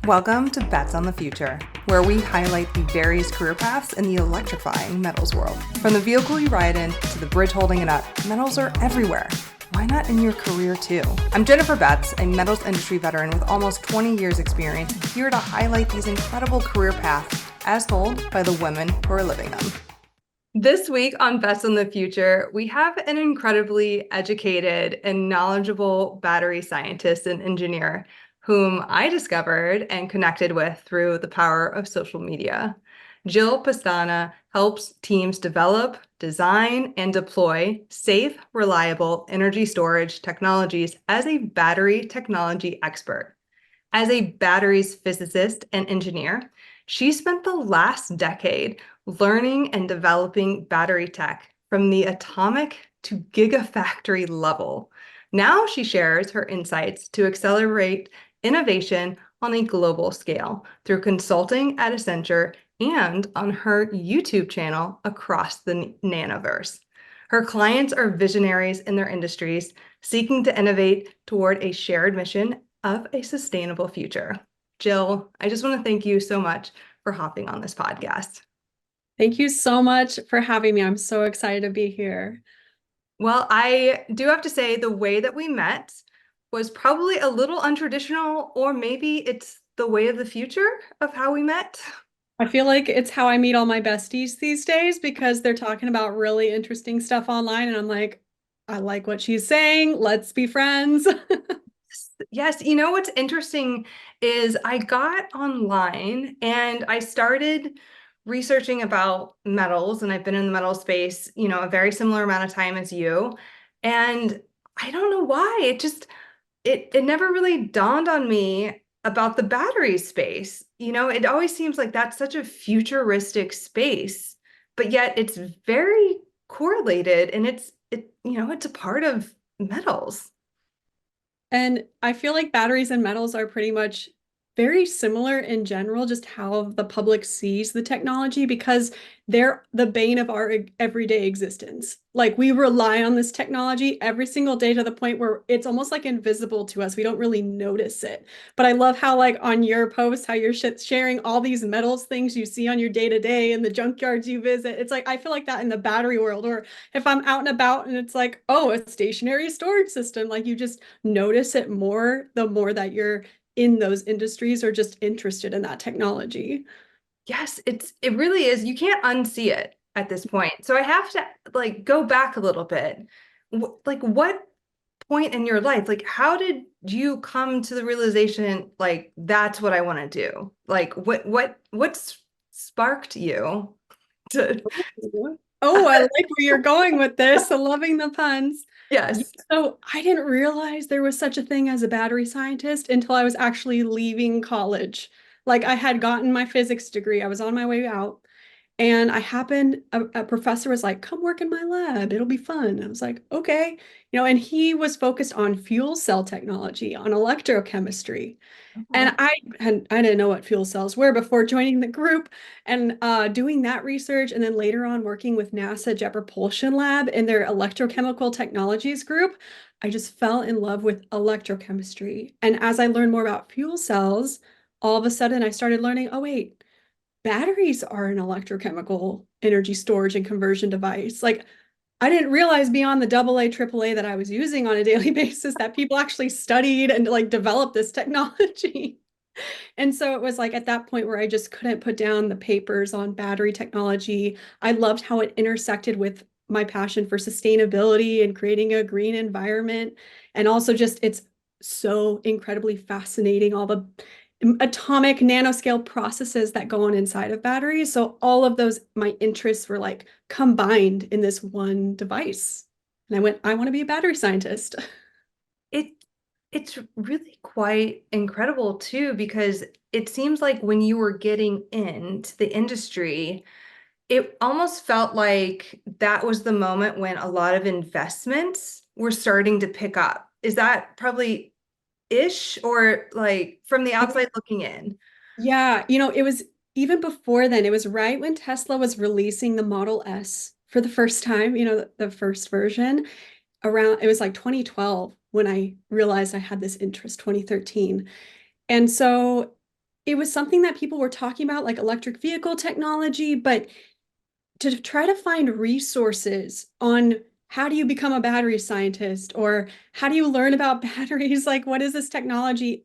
Welcome to Bets on the Future, where we highlight the various career paths in the electrifying metals world. From the vehicle you ride in to the bridge holding it up, metals are everywhere. Why not in your career too? I'm Jennifer Betts, a metals industry veteran with almost 20 years experience, here to highlight these incredible career paths as told by the women who are living them. This week on Bets on the Future, we have an incredibly educated and knowledgeable battery scientist and engineer whom I discovered and connected with through the power of social media. Jill Pestana helps teams develop, design, and deploy safe, reliable energy storage technologies as a battery technology expert. As a batteries physicist and engineer, she spent the last decade learning and developing battery tech from the atomic to gigafactory level. Now she shares her insights to accelerate innovation on a global scale through consulting at Accenture and on her YouTube channel across the Nanoverse. Her clients are visionaries in their industries seeking to innovate toward a shared mission of a sustainable future. Jill, I just want to thank you so much for hopping on this podcast. Thank you so much for having me. I'm so excited to be here. Well, I do have to say the way that we met was probably a little untraditional, or maybe it's the way of the future of how we met. I feel like it's how I meet all my besties these days because they're talking about really interesting stuff online. And I'm like, I like what she's saying. Let's be friends. Yes, you know what's interesting is I got online and I started researching about metals, and I've been in the metal space, a very similar amount of time as you. And I don't know why, it never really dawned on me about the battery space. It always seems like that's such a futuristic space, but yet it's very correlated and it's a part of metals. And I feel like batteries and metals are pretty much very similar in general, just how the public sees the technology, because they're the bane of our everyday existence. Like we rely on this technology every single day to the point where it's almost like invisible to us. We don't really notice it. But I love how like on your post, how you're sharing all these metals things you see on your day to day and the junkyards you visit. It's like, I feel like that in the battery world, or if I'm out and about and it's like, oh, a stationary storage system, like you just notice it more the more that you're in those industries or just interested in that technology. Yes, it really is. You can't unsee it at this point. So I have to like go back a little bit. Like what point in your life, like how did you come to the realization like that's what I want to do? Like what sparked you to Oh, I like where you're going with this. I'm loving the puns. Yeah, Yes. so I didn't realize there was such a thing as a battery scientist until I was actually leaving college. Like I had gotten my physics degree. I was on my way out. And I happened, a professor was like, come work in my lab. It'll be fun. I was like, okay. And he was focused on fuel cell technology, on electrochemistry. Okay. And I didn't know what fuel cells were before joining the group and doing that research, and then later on working with NASA Jet Propulsion Lab in their electrochemical technologies group. I just fell in love with electrochemistry. And as I learned more about fuel cells, all of a sudden I started learning, oh wait, batteries are an electrochemical energy storage and conversion device. Like I didn't realize beyond the AA, AAA that I was using on a daily basis that people actually studied and like developed this technology. And so it was like at that point where I just couldn't put down the papers on battery technology. I loved how it intersected with my passion for sustainability and creating a green environment. And also just it's so incredibly fascinating, all the atomic nanoscale processes that go on inside of batteries. So all of those, my interests were like combined in this one device. And I went, I want to be a battery scientist. It it's really quite incredible too, because it seems like when you were getting into the industry, it almost felt like that was the moment when a lot of investments were starting to pick up. Is that probably ish, or like from the outside looking in? Yeah, it was even before then. It was right when Tesla was releasing the Model S for the first time, the first version. It was like 2012 when I realized I had this interest, 2013. And so it was something that people were talking about, like electric vehicle technology, but to try to find resources on how do you become a battery scientist or how do you learn about batteries, like what is this technology,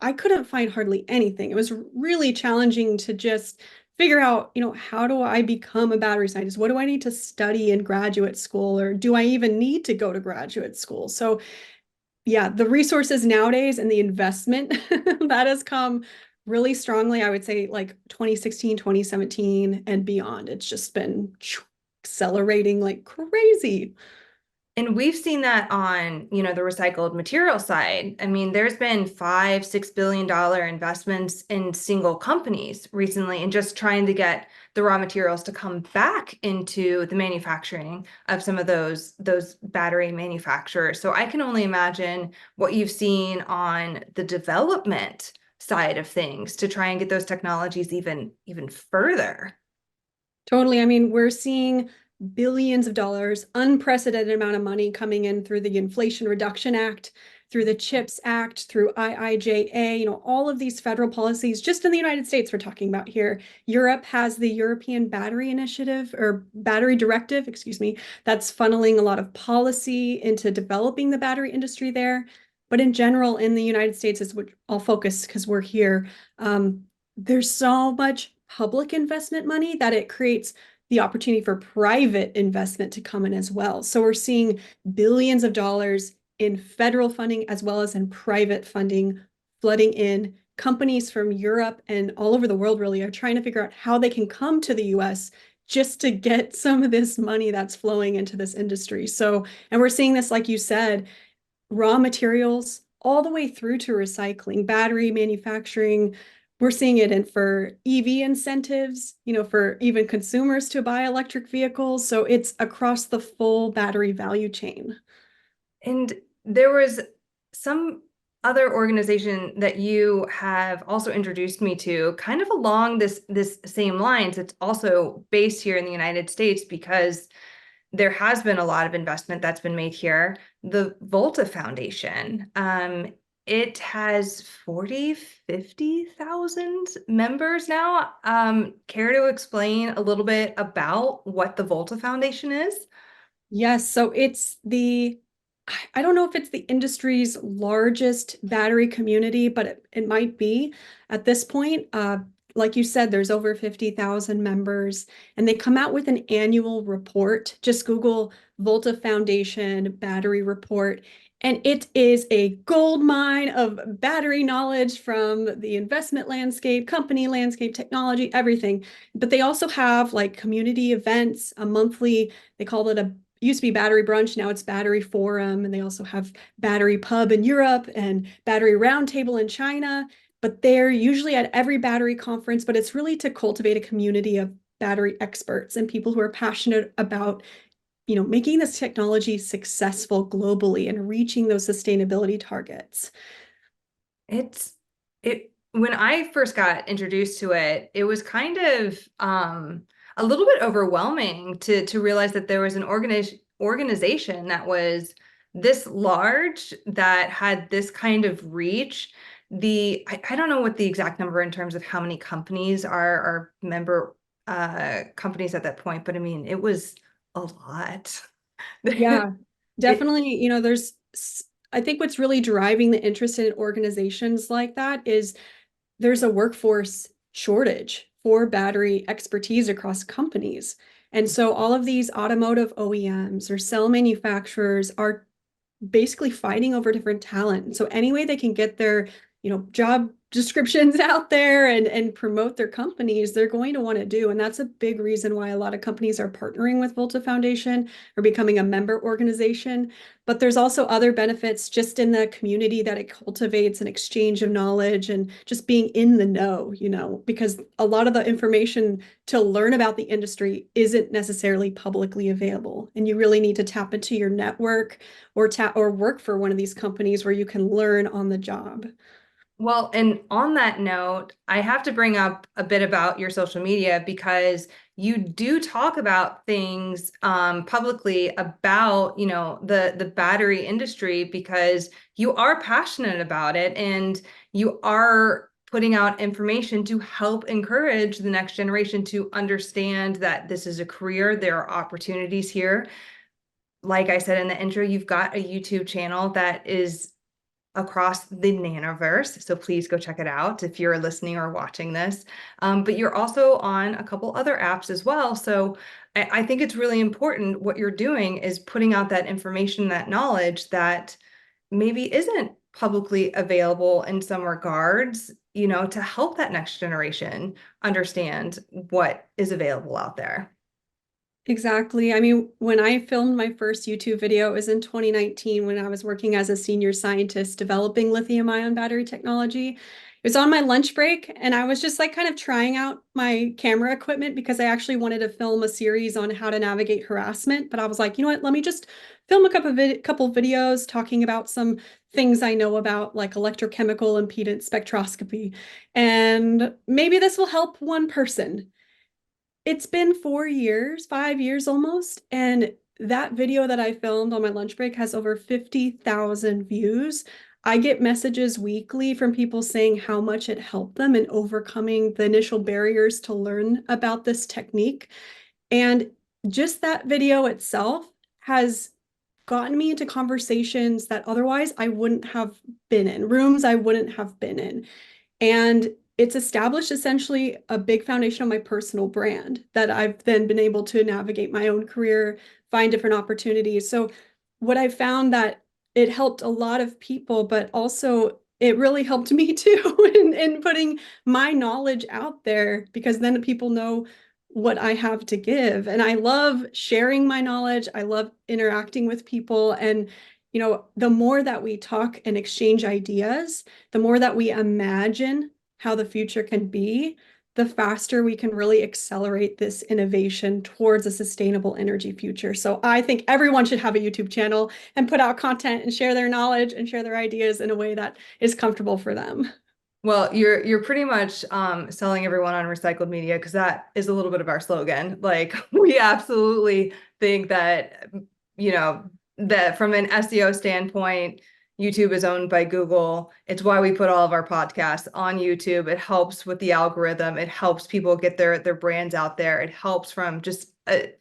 I couldn't find hardly anything. It was really challenging to just figure out, how do I become a battery scientist? What do I need to study in graduate school, or do I even need to go to graduate school? So yeah, the resources nowadays and the investment that has come really strongly, I would say like 2016, 2017 and beyond. It's just been accelerating like crazy. And we've seen that on, the recycled material side. I mean, there's been $5-6 billion investments in single companies recently and just trying to get the raw materials to come back into the manufacturing of some of those battery manufacturers. So I can only imagine what you've seen on the development side of things to try and get those technologies even further. Totally. I mean, we're seeing billions of dollars, unprecedented amount of money coming in through the Inflation Reduction Act, through the CHIPS Act, through IIJA, all of these federal policies, just in the United States, we're talking about here. Europe has the European Battery Initiative or Battery Directive, excuse me, that's funneling a lot of policy into developing the battery industry there. But in general, in the United States, is what I'll focus because we're here. There's so much public investment money that it creates the opportunity for private investment to come in as well. So we're seeing billions of dollars in federal funding as well as in private funding flooding in. Companies from Europe and all over the world really are trying to figure out how they can come to the US just to get some of this money that's flowing into this industry. So, and we're seeing this, like you said, raw materials all the way through to recycling, battery manufacturing. We're seeing it in for EV incentives, for even consumers to buy electric vehicles. So it's across the full battery value chain. And there was some other organization that you have also introduced me to, kind of along this same lines. It's also based here in the United States because there has been a lot of investment that's been made here. The Volta Foundation. It has 50,000 members now. Care to explain a little bit about what the Volta Foundation is? Yes, so I don't know if it's the industry's largest battery community, but it might be at this point. Like you said, there's over 50,000 members, and they come out with an annual report. Just Google Volta Foundation battery report, and it is a gold mine of battery knowledge from the investment landscape, company landscape, technology, everything. But they also have like community events, a monthly, they call it a used to be battery brunch, now it's battery forum, and they also have battery pub in Europe and battery roundtable in China. But they're usually at every battery conference, but it's really to cultivate a community of battery experts and people who are passionate about making this technology successful globally and reaching those sustainability targets. It when I first got introduced to it, it was kind of a little bit overwhelming to realize that there was an organization that was this large that had this kind of reach. I don't know what the exact number in terms of how many companies are member companies at that point, but I mean it was a lot. Yeah, It definitely. I think what's really driving the interest in organizations like that is there's a workforce shortage for battery expertise across companies. And so all of these automotive OEMs or cell manufacturers are basically fighting over different talent. So any way they can get their, job descriptions out there and promote their companies, they're going to want to do. And that's a big reason why a lot of companies are partnering with Volta Foundation or becoming a member organization. But there's also other benefits just in the community that it cultivates, an exchange of knowledge and just being in the know, because a lot of the information to learn about the industry isn't necessarily publicly available. And you really need to tap into your network or work for one of these companies where you can learn on the job. Well, and on that note, I have to bring up a bit about your social media because you do talk about things publicly about, the battery industry because you are passionate about it and you are putting out information to help encourage the next generation to understand that this is a career, there are opportunities here. Like I said in the intro, you've got a YouTube channel that is across the nanoverse, so please go check it out if you're listening or watching this. But you're also on a couple other apps as well. So I think it's really important what you're doing is putting out that information, that knowledge that maybe isn't publicly available in some regards, to help that next generation understand what is available out there. Exactly. I mean, when I filmed my first YouTube video, it was in 2019 when I was working as a senior scientist developing lithium ion battery technology. It was on my lunch break, and I was just like kind of trying out my camera equipment because I actually wanted to film a series on how to navigate harassment. But I was like, you know what, let me just film a couple videos talking about some things I know about, like electrochemical impedance spectroscopy. And maybe this will help one person. It's been 4 years, 5 years almost, and that video that I filmed on my lunch break has over 50,000 views. I get messages weekly from people saying how much it helped them in overcoming the initial barriers to learn about this technique. And just that video itself has gotten me into conversations that otherwise I wouldn't have been in, rooms I wouldn't have been in. And it's established essentially a big foundation of my personal brand that I've then been able to navigate my own career, find different opportunities. So what I found that it helped a lot of people, but also it really helped me too in putting my knowledge out there because then people know what I have to give. And I love sharing my knowledge. I love interacting with people. And, the more that we talk and exchange ideas, the more that we imagine how the future can be, the faster we can really accelerate this innovation towards a sustainable energy future. So I think everyone should have a YouTube channel and put out content and share their knowledge and share their ideas in a way that is comfortable for them. Well, you're pretty much selling everyone on recycled media because that is a little bit of our slogan. Like we absolutely think that, that from an SEO standpoint, YouTube is owned by Google. It's why we put all of our podcasts on YouTube. It helps with the algorithm. It helps people get their brands out there. It helps from just an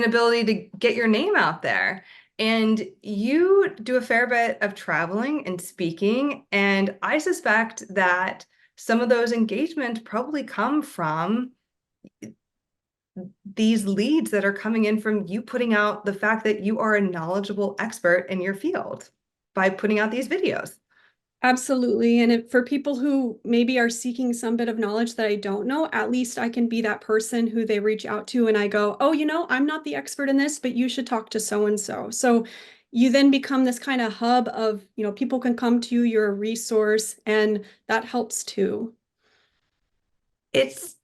ability to get your name out there. And you do a fair bit of traveling and speaking, and I suspect that some of those engagements probably come from these leads that are coming in from you putting out the fact that you are a knowledgeable expert in your field by putting out these videos. Absolutely. And for people who maybe are seeking some bit of knowledge that I don't know, at least I can be that person who they reach out to and I go, oh, I'm not the expert in this, but you should talk to so and so. So you then become this kind of hub of, people can come to you, you're a resource, and that helps too. It's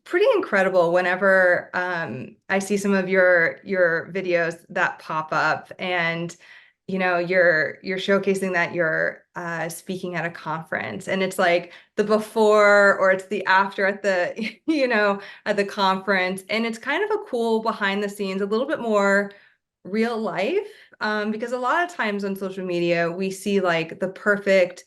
pretty incredible whenever I see some of your videos that pop up and you're showcasing that you're speaking at a conference and it's like the before or it's the after at the at the conference, and it's kind of a cool behind the scenes, a little bit more real life, because a lot of times on social media we see like the perfect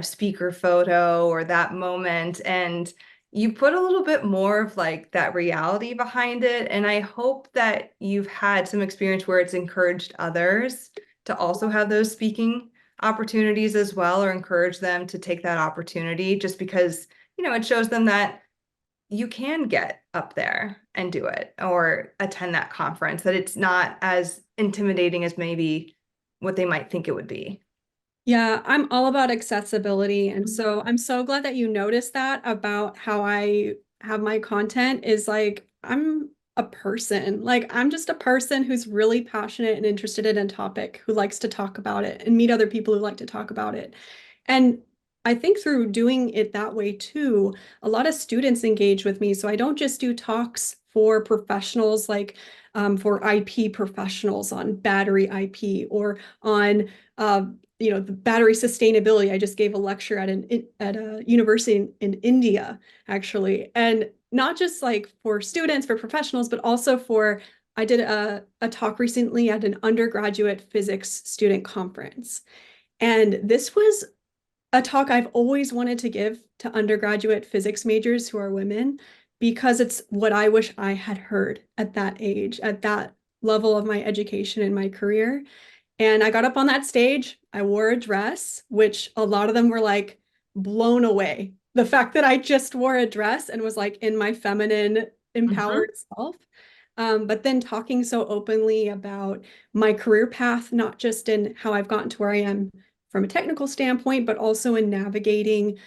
speaker photo or that moment, and you put a little bit more of like that reality behind it. And I hope that you've had some experience where it's encouraged others to also have those speaking opportunities as well, or encourage them to take that opportunity just because, it shows them that you can get up there and do it or attend that conference, that it's not as intimidating as maybe what they might think it would be. Yeah, I'm all about accessibility. And so I'm so glad that you noticed that about how I have my content is like, I'm a person. Like, I'm just a person who's really passionate and interested in a topic, who likes to talk about it and meet other people who like to talk about it. And I think through doing it that way too, a lot of students engage with me. So I don't just do talks for professionals, like for IP professionals on battery IP or on the battery sustainability. I just gave a lecture at a university in India, actually, and not just like for students, for professionals, but also I did a talk recently at an undergraduate physics student conference. And this was a talk I've always wanted to give to undergraduate physics majors who are women because it's what I wish I had heard at that age, at that level of my education and my career. And I got up on that stage. I wore a dress, which a lot of them were like blown away. The fact that I just wore a dress and was like in my feminine, Mhm. empowered self. But then talking so openly about my career path, not just in how I've gotten to where I am from a technical standpoint, but also in navigating,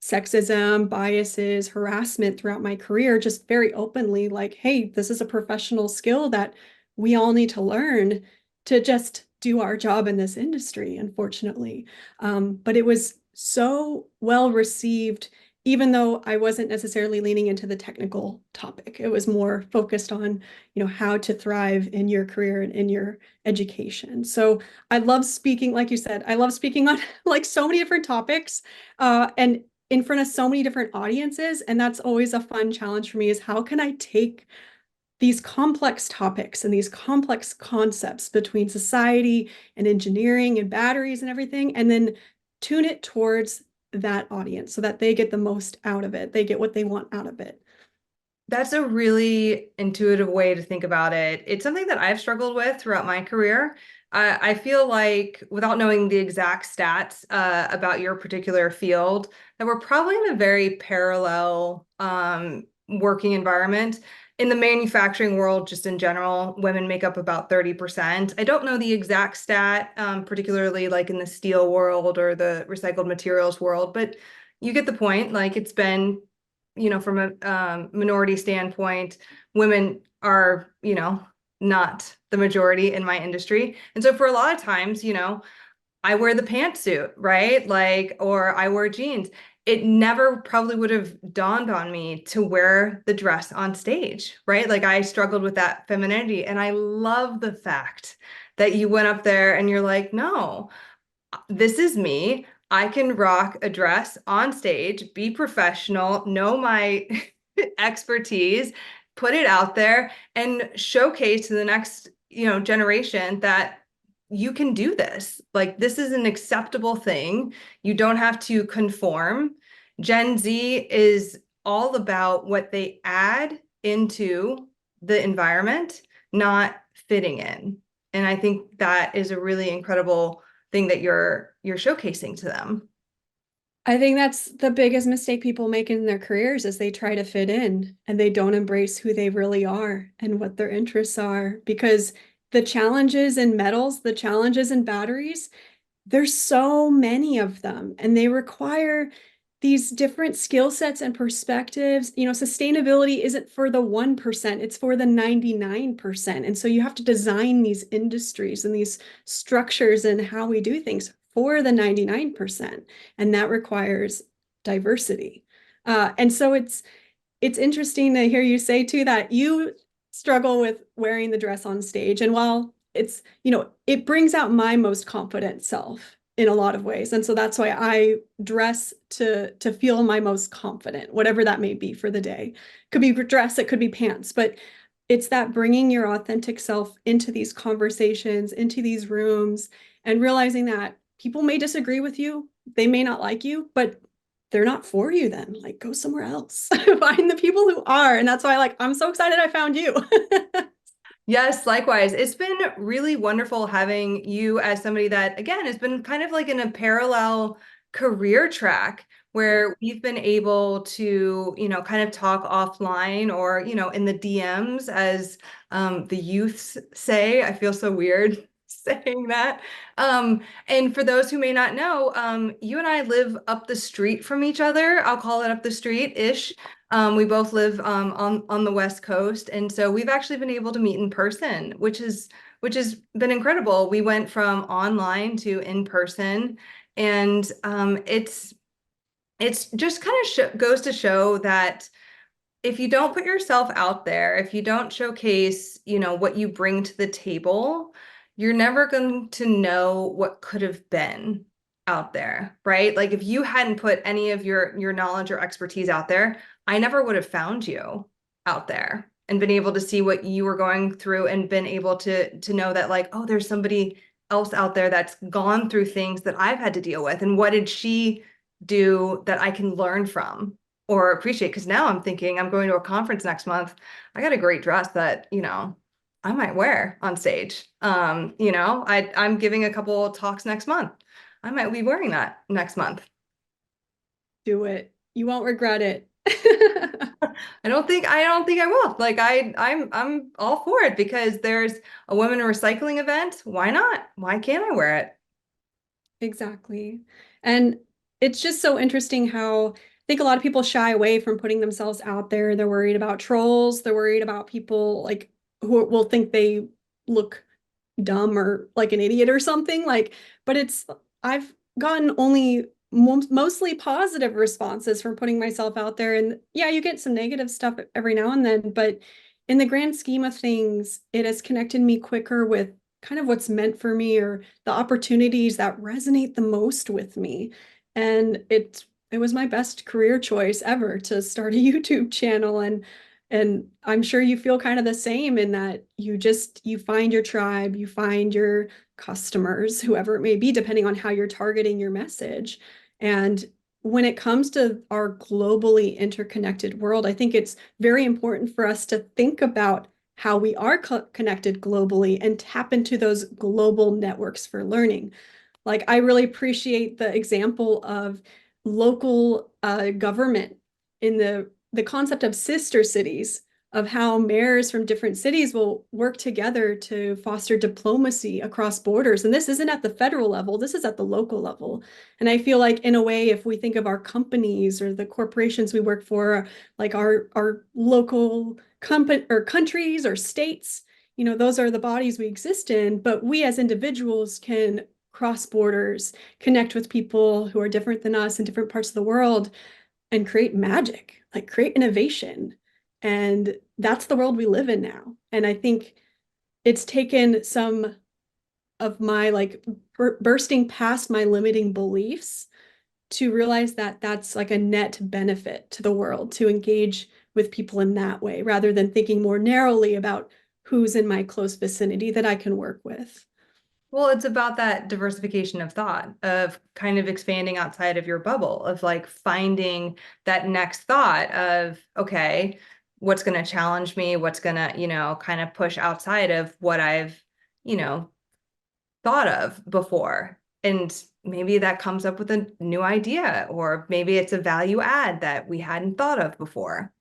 sexism, biases, harassment throughout my career, just very openly, like, hey, this is a professional skill that we all need to learn to just do our job in this industry, unfortunately. But it was so well received, even though I wasn't necessarily leaning into the technical topic. It was more focused on, how to thrive in your career and in your education. So I love speaking, like you said, I love speaking on like so many different topics, and in front of so many different audiences. And that's always a fun challenge for me is how can I take these complex topics and these complex concepts between society and engineering and batteries and everything, and then tune it towards that audience so that they get the most out of it. They get what they want out of it. That's a really intuitive way to think about it. It's something that I've struggled with throughout my career. I feel like, without knowing the exact stats about your particular field, that we're probably in a very parallel working environment. In the manufacturing world, just in general, women make up about 30%. I don't know the exact stat, particularly like in the steel world or the recycled materials world, but you get the point. Like it's been from a minority standpoint, women are, not the majority in my industry. And so for a lot of times, I wear the pantsuit, right? Like, or I wear jeans. It never probably would have dawned on me to wear the dress on stage, right? Like I struggled with that femininity. And I love the fact that you went up there and you're like, no, this is me. I can rock a dress on stage, be professional, know my expertise, put it out there and showcase to the next, generation that you can do this. Like this is an acceptable thing. You don't have to conform. Gen Z is all about what they add into the environment, not fitting in. And I think that is a really incredible thing that you're showcasing to them. I think that's the biggest mistake people make in their careers is they try to fit in and they don't embrace who they really are and what their interests are because the challenges in metals, the challenges in batteries, there's so many of them and they require these different skill sets and perspectives. Sustainability isn't for the 1%, it's for the 99%. And so you have to design these industries and these structures and how we do things for the 99%. And that requires diversity. And so it's interesting to hear you say too that you struggle with wearing the dress on stage. And while it brings out my most confident self in a lot of ways. And so that's why I dress to feel my most confident, whatever that may be for the day. Could be dress, it could be pants, but it's that bringing your authentic self into these conversations, into these rooms, and realizing that people may disagree with you, they may not like you, but they're not for you then. Like go somewhere else. Find the people who are. And that's why I'm so excited I found you. Yes, likewise. It's been really wonderful having you as somebody that, again, has been kind of like in a parallel career track Yeah. where we've been able to, kind of talk offline or, in the DMs, as the youths say. I feel so weird saying that. And for those who may not know, you and I live up the street from each other. I'll call it up the street-ish. We both live on the West Coast, and so we've actually been able to meet in person, which has been incredible. We went from online to in person, and it's just kind of goes to show that if you don't put yourself out there, if you don't showcase, what you bring to the table, you're never going to know what could have been out there, right? Like if you hadn't put any of your knowledge or expertise out there, I never would have found you out there and been able to see what you were going through and been able to know that like, oh, there's somebody else out there that's gone through things that I've had to deal with, and what did she do that I can learn from or appreciate? Because now I'm thinking I'm going to a conference next month. I got a great dress that, I might wear on stage. I'm giving a couple talks next month. I might be wearing that next month. Do it. You won't regret it. I don't think I will. Like I'm all for it because there's a women recycling event. Why not? Why can't I wear it? Exactly. And it's just so interesting how I think a lot of people shy away from putting themselves out there. They're worried about trolls. They're worried about people like who will think they look dumb or like an idiot or something. Like, but I've gotten only mostly positive responses from putting myself out there. And yeah, you get some negative stuff every now and then, but in the grand scheme of things, it has connected me quicker with kind of what's meant for me or the opportunities that resonate the most with me. And it was my best career choice ever to start a YouTube channel. And I'm sure you feel kind of the same in that you find your tribe, you find your customers, whoever it may be, depending on how you're targeting your message. And when it comes to our globally interconnected world, I think it's very important for us to think about how we are connected globally and tap into those global networks for learning. Like, I really appreciate the example of local government in the concept of sister cities, of how mayors from different cities will work together to foster diplomacy across borders. And this isn't at the federal level, this is at the local level. And I feel like, in a way, if we think of our companies or the corporations we work for, like our local company or countries or states, those are the bodies we exist in. But we as individuals can cross borders, connect with people who are different than us in different parts of the world, and create magic, like create innovation. And that's the world we live in now. And I think it's taken some of my like bursting past my limiting beliefs to realize that that's like a net benefit to the world to engage with people in that way rather than thinking more narrowly about who's in my close vicinity that I can work with. Well, it's about that diversification of thought, of kind of expanding outside of your bubble, of like finding that next thought of, okay, what's going to challenge me? What's going to, kind of push outside of what I've, you know, thought of before. And maybe that comes up with a new idea, or maybe it's a value add that we hadn't thought of before.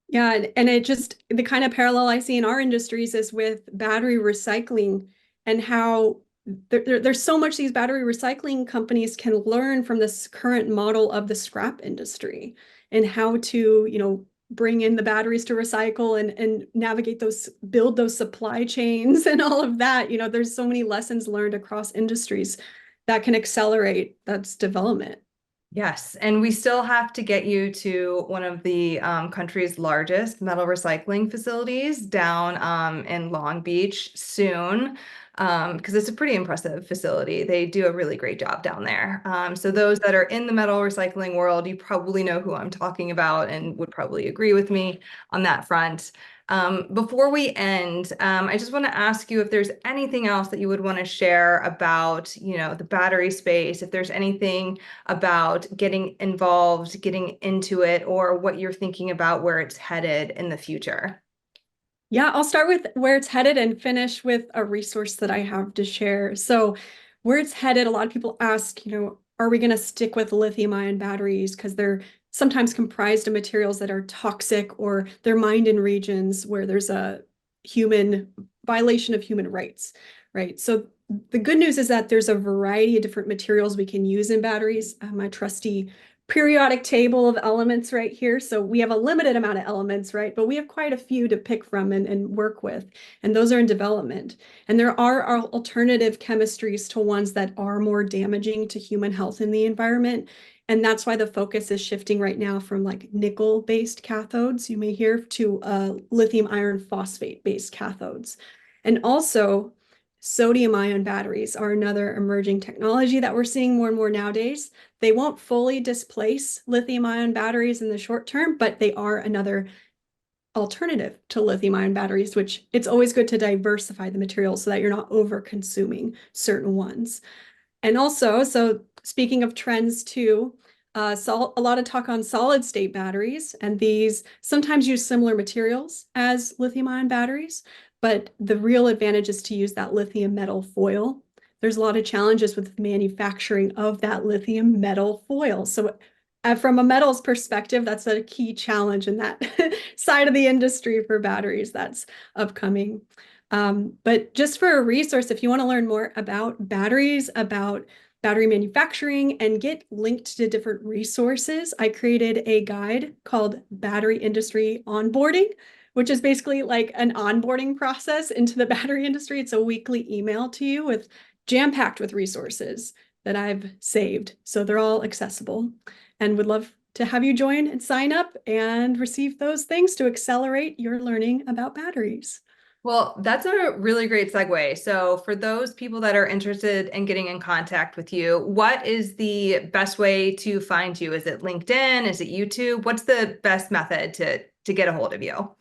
Yeah, and it just the kind of parallel I see in our industries is with battery recycling and how there's so much these battery recycling companies can learn from this current model of the scrap industry and how to, bring in the batteries to recycle and navigate build those supply chains and all of that. There's so many lessons learned across industries that can accelerate that's development. Yes, and we still have to get you to one of the country's largest metal recycling facilities down in Long Beach soon, because it's a pretty impressive facility. They do a really great job down there. So those that are in the metal recycling world, you probably know who I'm talking about and would probably agree with me on that front. Before we end, I just want to ask you if there's anything else that you would want to share about, the battery space, if there's anything about getting involved, getting into it, or what you're thinking about where it's headed in the future. Yeah, I'll start with where it's headed and finish with a resource that I have to share. So, where it's headed, a lot of people ask, are we going to stick with lithium-ion batteries because they're sometimes comprised of materials that are toxic or they're mined in regions where there's a human violation of human rights, right? So, the good news is that there's a variety of different materials we can use in batteries. My trusty periodic table of elements right here. So we have a limited amount of elements, right? But we have quite a few to pick from and work with. And those are in development. And there are alternative chemistries to ones that are more damaging to human health in the environment. And that's why the focus is shifting right now from like nickel-based cathodes, you may hear, to lithium iron phosphate-based cathodes. And also, sodium-ion batteries are another emerging technology that we're seeing more and more nowadays. They won't fully displace lithium-ion batteries in the short term, but they are another alternative to lithium-ion batteries, which it's always good to diversify the materials so that you're not over consuming certain ones. And also, so speaking of trends too, a lot of talk on solid state batteries, and these sometimes use similar materials as lithium ion batteries, but the real advantage is to use that lithium metal foil. There's a lot of challenges with manufacturing of that lithium metal foil. So from a metals perspective, that's a key challenge in that side of the industry for batteries that's upcoming. But just for a resource, if you want to learn more about batteries, about battery manufacturing, and get linked to different resources, I created a guide called Battery Industry Onboarding, which is basically like an onboarding process into the battery industry. It's a weekly email to you with jam-packed with resources that I've saved. So they're all accessible, and would love to have you join and sign up and receive those things to accelerate your learning about batteries. Well, that's a really great segue. So for those people that are interested in getting in contact with you, what is the best way to find you? Is it LinkedIn? Is it YouTube? What's the best method to get a hold of you?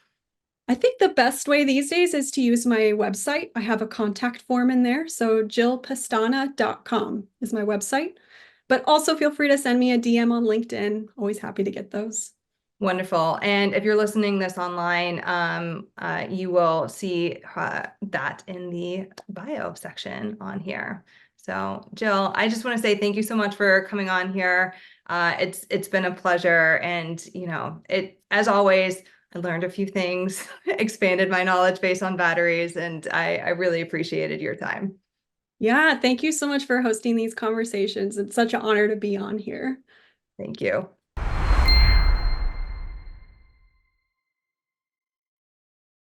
I think the best way these days is to use my website. I have a contact form in there. So jillpestana.com is my website. But also feel free to send me a DM on LinkedIn. Always happy to get those. Wonderful. And if you're listening this online, you will see that in the bio section on here. So Jill, I just want to say thank you so much for coming on here. It's been a pleasure. And, as always, I learned a few things, expanded my knowledge base on batteries, and I really appreciated your time. Yeah, thank you so much for hosting these conversations. It's such an honor to be on here. Thank you.